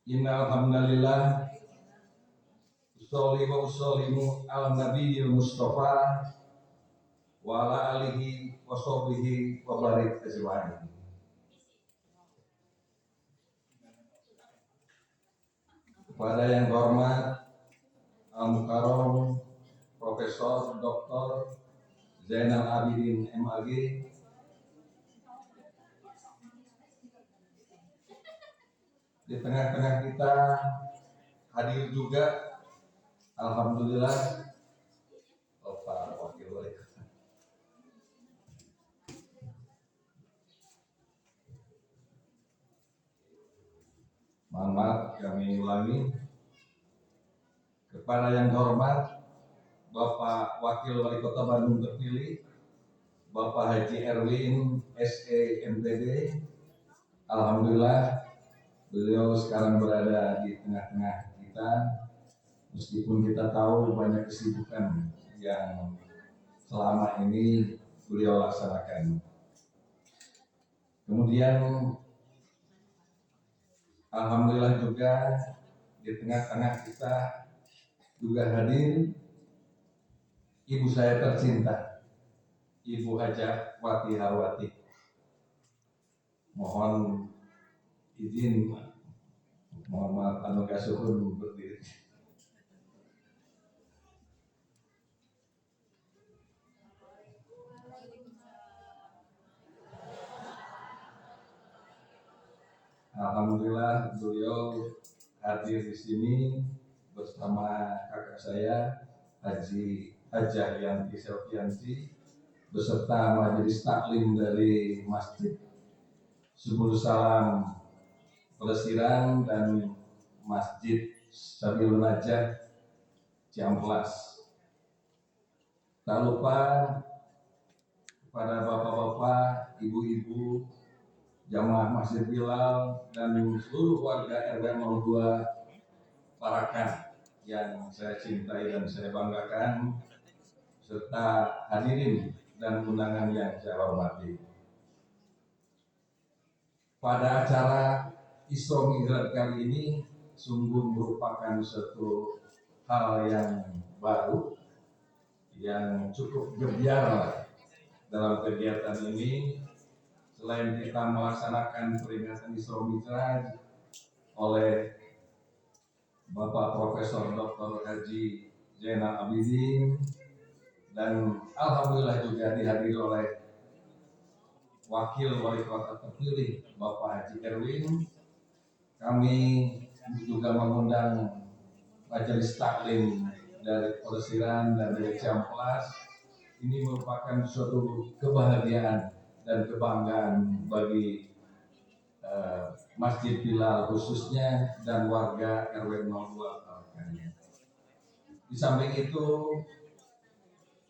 Innal hamdalillah usolli wa usollimu ala nabiyil mustafa wa ala alihi wa sahbihi wa barik ajma'in. Kepada yang hormat Al-Mukarram Profesor Dr. Zainal Abidin MAG, di tengah-tengah kita hadir juga alhamdulillah Bapak Wakil Wali Kota. Mohon maaf kami ulangi. Kepada yang hormat Bapak Wakil Wali Kota Bandung terpilih Bapak Haji Erwin SE MPD, alhamdulillah beliau sekarang berada di tengah-tengah kita, meskipun kita tahu banyak kesibukan yang selama ini beliau laksanakan. Kemudian alhamdulillah juga di tengah-tengah kita juga hadir ibu saya tercinta, Ibu Hajah Wati Harwati. Mohon izin Muhammad Anugerah Syukur berdiri. Alhamdulillah beliau hadir di sini bersama kakak saya Haji Hajah Yanti Selvianti beserta majelis taklim dari Masjid Subul Salam Pelesiran dan Masjid Sabilun Najah Ciamplas. Tak lupa kepada bapak-bapak, ibu-ibu, jamaah Masjid Bilal dan seluruh warga RW 02 Parakan yang saya cintai dan saya banggakan, serta hadirin dan undangan yang saya hormati. Pada acara Isra Mi'raj kali ini sungguh merupakan suatu hal yang baru, yang cukup gebiar dalam kegiatan ini. Selain kita melaksanakan peringatan Isra Mi'raj oleh Bapak Profesor Dr. Haji Zainal Abidin dan alhamdulillah juga dihadiri oleh Wakil Wali Kota terpilih Bapak Haji Erwin, kami juga mengundang majelis taklim dari Pelesiran dan dari Ciamplas. Ini merupakan suatu kebahagiaan dan kebanggaan bagi Masjid Bilal khususnya dan warga RW 02 Parakan. Di samping itu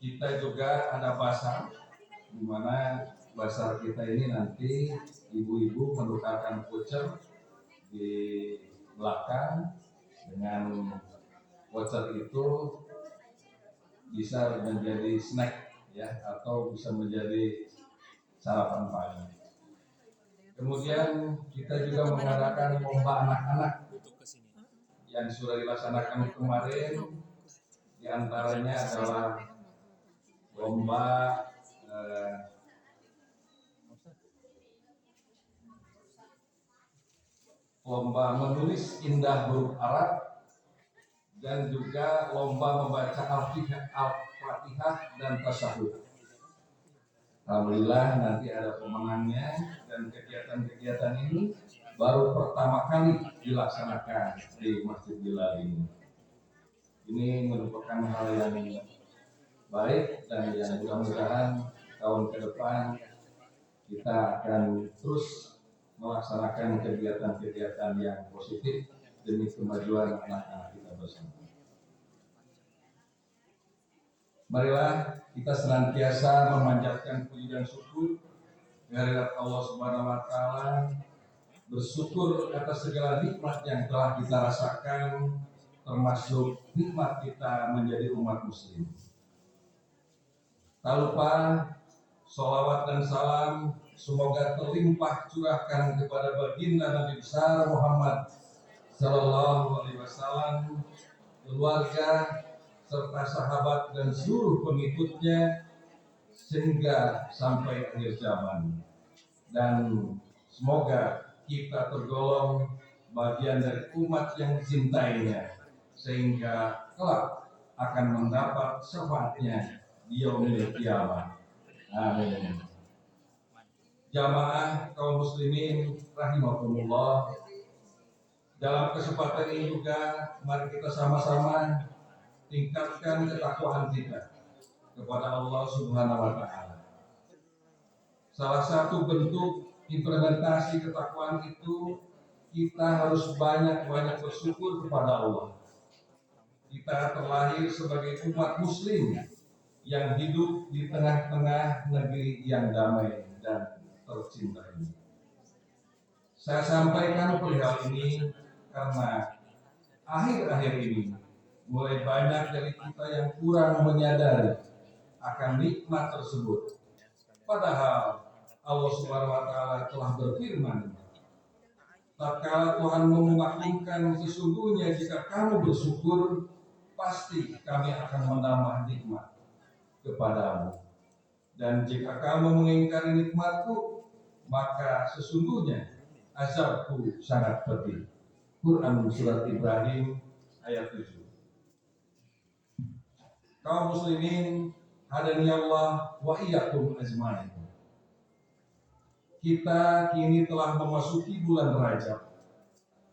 kita juga ada pasar, di mana pasar kita ini nanti ibu-ibu menukarkan voucher di belakang. Dengan voucher itu bisa menjadi snack ya, atau bisa menjadi sarapan pagi. Kemudian kita juga mengadakan lomba anak-anak yang sudah dilaksanakan kemarin. Di antaranya adalah lomba menulis indah huruf Arab dan juga lomba membaca Al-Fatihah dan Tasyahud. Alhamdulillah nanti ada pemenangnya, dan kegiatan-kegiatan ini baru pertama kali dilaksanakan di Masjid Bilal ini. Ini merupakan hal yang baik dan yang mudah-mudahan tahun ke depan kita akan terus melaksanakan kegiatan-kegiatan yang positif demi kemajuan anak-anak kita bersama. Marilah kita senantiasa memanjatkan puji dan syukur kehadirat Allah Subhanahu wa taala, bersyukur atas segala nikmat yang telah kita rasakan, termasuk nikmat kita menjadi umat muslim. Tak lupa sholawat dan salam semoga terlimpah curahkan kepada baginda Nabi besar Muhammad Sallallahu Alaihi Wasallam, keluarga serta sahabat dan seluruh pengikutnya sehingga sampai akhir zaman. Dan semoga kita tergolong bagian dari umat yang dicintainya sehingga kelak akan mendapat syafaatnya di yaumil qiyamah. Amin. Jamaah kaum muslimin rahimakumullah, dalam kesempatan ini juga mari kita sama-sama tingkatkan ketakwaan kita kepada Allah Subhanahu wa taala. Salah satu bentuk implementasi ketakwaan itu kita harus banyak-banyak bersyukur kepada Allah. Kita terlahir sebagai umat muslim yang hidup di tengah-tengah negeri yang damai dan tercinta ini. Saya sampaikan perihal ini karena akhir-akhir ini mulai banyak dari kita yang kurang menyadari akan nikmat tersebut. Padahal Allah Subhanahu wa taala telah berfirman, tatkala Tuhan memaklumkan sesungguhnya jika kamu bersyukur, pasti kami akan menambah nikmat kepadamu. Dan jika kamu mengingkari nikmatku, maka sesungguhnya azabku sangat pedih. Quran surat Ibrahim ayat 7. Kaum muslimin hadani Allah wa iyyakum ajmain. Kita kini telah memasuki bulan Rajab,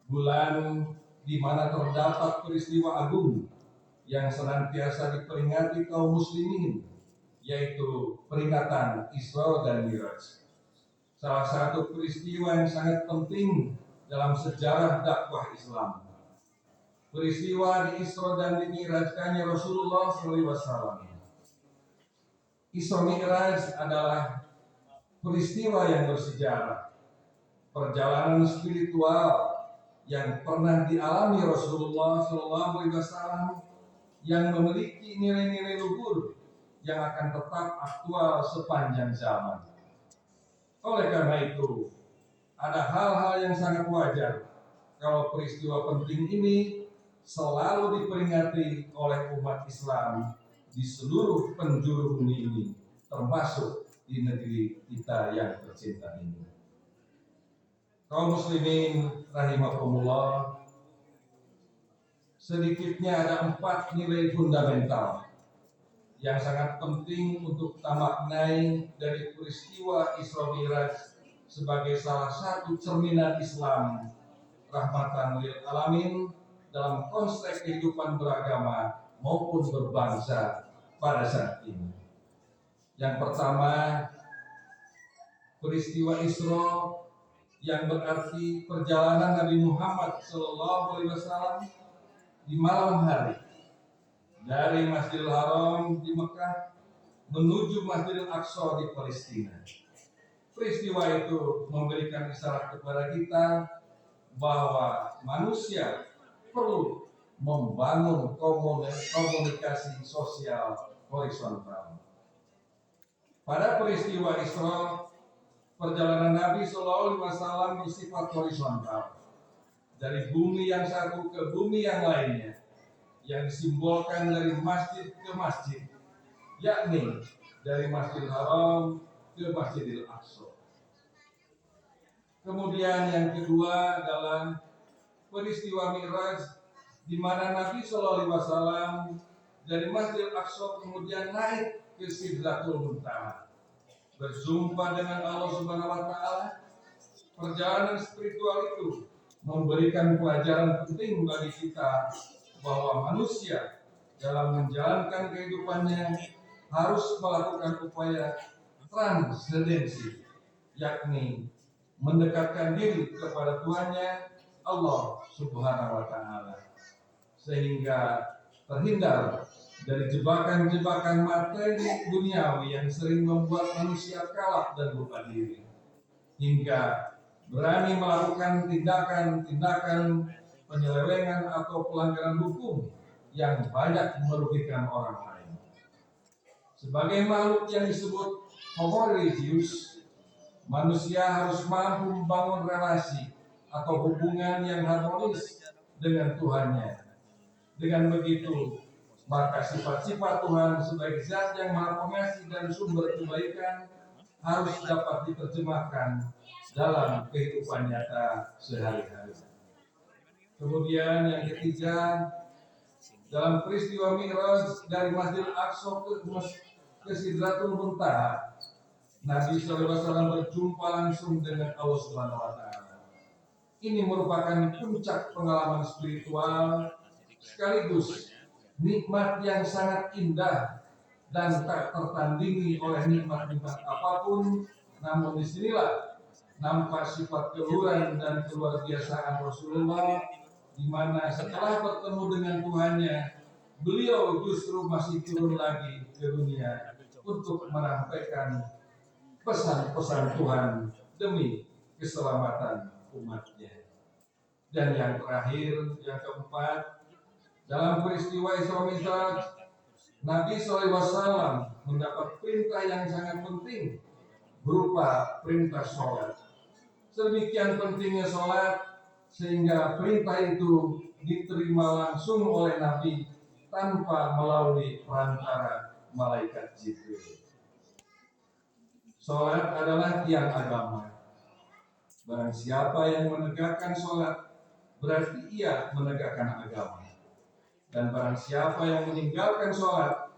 bulan di mana terdapat peristiwa agung yang senantiasa diperingati kaum muslimin, yaitu peringatan Isra dan Mi'raj. Salah satu peristiwa yang sangat penting dalam sejarah dakwah Islam. Peristiwa di Isra dan di Mi'rajkannya Rasulullah SAW. Isra Mi'raj adalah peristiwa yang bersejarah, perjalanan spiritual yang pernah dialami Rasulullah SAW yang memiliki nilai-nilai luhur yang akan tetap aktual sepanjang zaman. Oleh karena itu, ada hal-hal yang sangat wajar kalau peristiwa penting ini selalu diperingati oleh umat Islam di seluruh penjuru bumi ini, termasuk di negeri kita yang tercinta ini. Kaum muslimin rahimakumullah, sedikitnya ada 4 nilai fundamental yang sangat penting untuk kita maknai dari peristiwa Isra Mi'raj sebagai salah satu cerminan Islam rahmatan lil alamin dalam konteks kehidupan beragama maupun berbangsa pada saat ini. Yang pertama, peristiwa Isra yang berarti perjalanan Nabi Muhammad SAW di malam hari dari Masjidil Haram di Mekah menuju Masjidil Aqsa di Palestina. Peristiwa itu memberikan isyarat kepada kita bahwa manusia perlu membangun komunikasi sosial horizontal. Pada peristiwa Isra, perjalanan Nabi SAW bersifat horizontal, dari bumi yang satu ke bumi yang lainnya, yang disimbolkan dari masjid ke masjid, yakni dari Masjidil Haram ke Masjidil Aqsa. Kemudian yang kedua adalah peristiwa Mi'raj, di mana Nabi SAW dari Masjidil Aqsa kemudian naik ke Sidratul Muntaha, berjumpa dengan Allah Subhanahu wa taala. Perjalanan spiritual itu memberikan pelajaran penting bagi kita bahwa manusia dalam menjalankan kehidupannya harus melakukan upaya transendensi, yakni mendekatkan diri kepada Tuhannya Allah Subhanahu wa taala, sehingga terhindar dari jebakan-jebakan materi duniawi yang sering membuat manusia kalah dan lupa diri, hingga berani melakukan tindakan-tindakan penyelewengan atau pelanggaran hukum yang banyak merugikan orang lain. Sebagai makhluk yang disebut homo religius, manusia harus mampu membangun relasi atau hubungan yang harmonis dengan Tuhannya. Dengan begitu, maka sifat-sifat Tuhan sebagai zat yang maha pengasih dan sumber kebaikan harus dapat diterjemahkan dalam kehidupan nyata sehari-hari. Kemudian yang ketiga, dalam peristiwa Mi'raj dari Masjidil Aqsa ke Sidratul Muntaha, Nabi SAW berjumpa langsung dengan Allah Subhanahu wa Ta'ala. Ini merupakan puncak pengalaman spiritual sekaligus nikmat yang sangat indah dan tak tertandingi oleh nikmat-nikmat apapun. Namun disinilah nampak sifat keluhuran dan keluar biasaan Rasulullah, di mana setelah bertemu dengan Tuhannya, beliau justru masih turun lagi ke dunia untuk menyampaikan pesan-pesan Tuhan demi keselamatan umatnya. Dan yang terakhir, yang keempat, dalam peristiwa Isra Mi'raj, Nabi SAW mendapat perintah yang sangat penting berupa perintah sholat. Sedemikian pentingnya sholat sehingga perintah itu diterima langsung oleh Nabi tanpa melalui perantara malaikat Jibril. Sholat adalah tiang agama. Barang siapa yang menegakkan sholat, berarti ia menegakkan agama. Dan barang siapa yang meninggalkan sholat,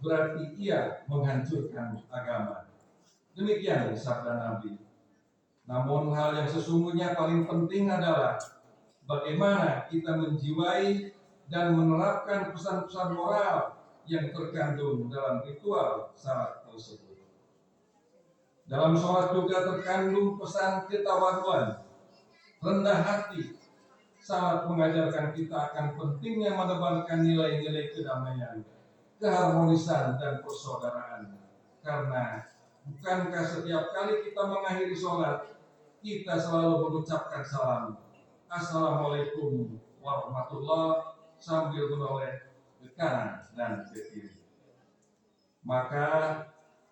berarti ia menghancurkan agama. Demikian sabda Nabi. Namun hal yang sesungguhnya paling penting adalah bagaimana kita menjiwai dan menerapkan pesan-pesan moral yang terkandung dalam ritual salat tersebut. Dalam sholat juga terkandung pesan ketawaduan, rendah hati. Salat mengajarkan kita akan pentingnya menebarkan nilai-nilai kedamaian, keharmonisan, dan persaudaraan. Karena bukankah setiap kali kita mengakhiri sholat, kita selalu mengucapkan salam, Assalamualaikum warahmatullah, sambil menoleh ke kanan dan ke kiri. Maka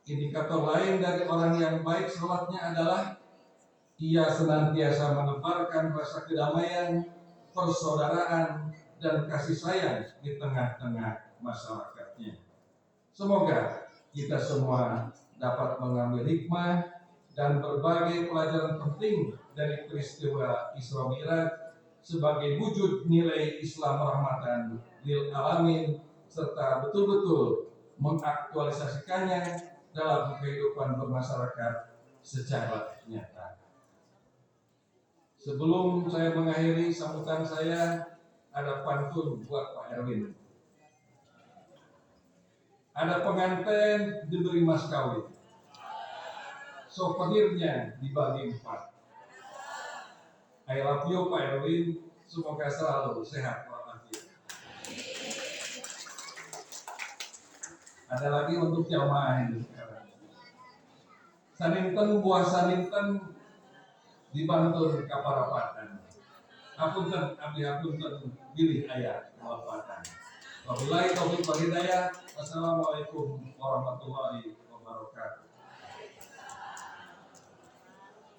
indikator lain dari orang yang baik sholatnya adalah ia senantiasa menebarkan rasa kedamaian, persaudaraan, dan kasih sayang di tengah-tengah masyarakatnya. Semoga kita semua dapat mengambil hikmah dan berbagai pelajaran penting dari peristiwa Isra Mi'raj sebagai wujud nilai Islam rahmatan lil alamin, serta betul-betul mengaktualisasikannya dalam kehidupan bermasyarakat secara nyata. Sebelum saya mengakhiri sambutan saya, ada pantun buat Pak Erwin. Ada pengantin diberi mas kawin, souvenirnya dibagi 4. I love you Pak Erwin, semoga selalu sehat walafiat. Ada lagi untuk jamaah ini sekarang. Saninten buah saninten dibantu kaparapatan. Apunten abdi apunten bilih aya wafatan. Wabillahi taufiq wal hidayah. Wassalamualaikum warahmatullahi wabarakatuh.